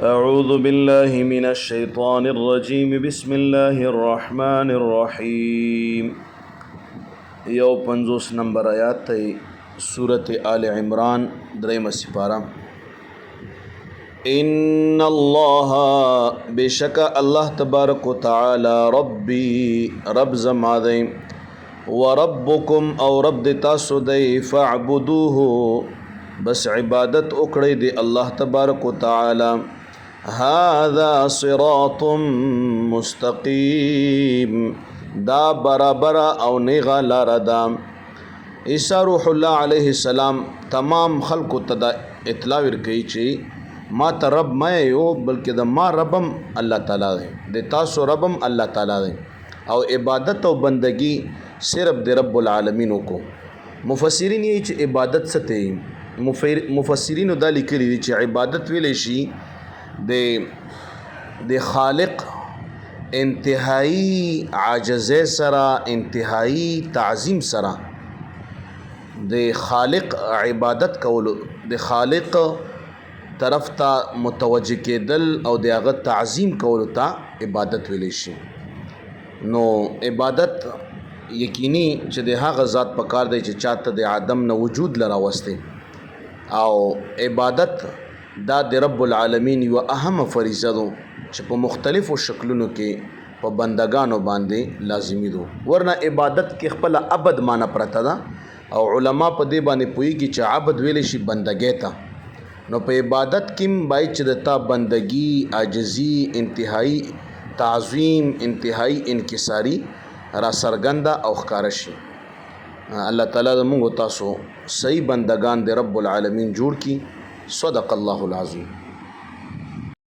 أعوذ بالله من الشيطان الرجيم بسم الله الرحمن الرحيم یو 50 نمبر آیات تی سورة آل عمران دریم سپارہ ان اللہ بشک اللہ تبارک و تعالی ربی رب زما دی وربکم او رب دی تاسو دی فاعبدوه بس عبادت اکڑی دی اللہ تبارک و تعالی هذا صراط مستقیم دا برابر او نیغا لار دا عیسی روح الله علیہ السلام تمام خلق تدا اطلاع ورکئی چی ما ته رب مې یو بلکې د ما ربم الله تعالی دی د تاسو ربم الله تعالی دی او عبادت او بندگی صرف د رب العالمین کو مفسرین یې چې عبادت څه ته مفسرین دا لیکلي دي چې عبادت ویل شي د خالق انتهایی عاجزه سره انتهایی تعظیم سره د خالق عبادت کول د خالق طرف ته متوجه کېدل او د هغه تعظیم کول ته عبادت ویل شي نو عبادت یقیني چې د هغه ذات په کار دی چې چاته د عدم نه وجود لرا وسته او عبادت دا د رب العالمین یو اهم فریضه ده چې په مختلفو شکلونو کې په بندگانو باندې لازمی دو ورنه عبادت کې خپل عبد معنی پرته ده او علما په دې باندې پوهیږي چې عبد ویل شي بندګۍ ته نو په عبادت کې بای چې د تا بندگی عاجزی انتهایی تعظیم انتهایی انکساری را سرګنده او ښکار شي الله تعالی موږ تاسو صحیح بندگان د رب العالمین جوړ کی صدق الله العظیم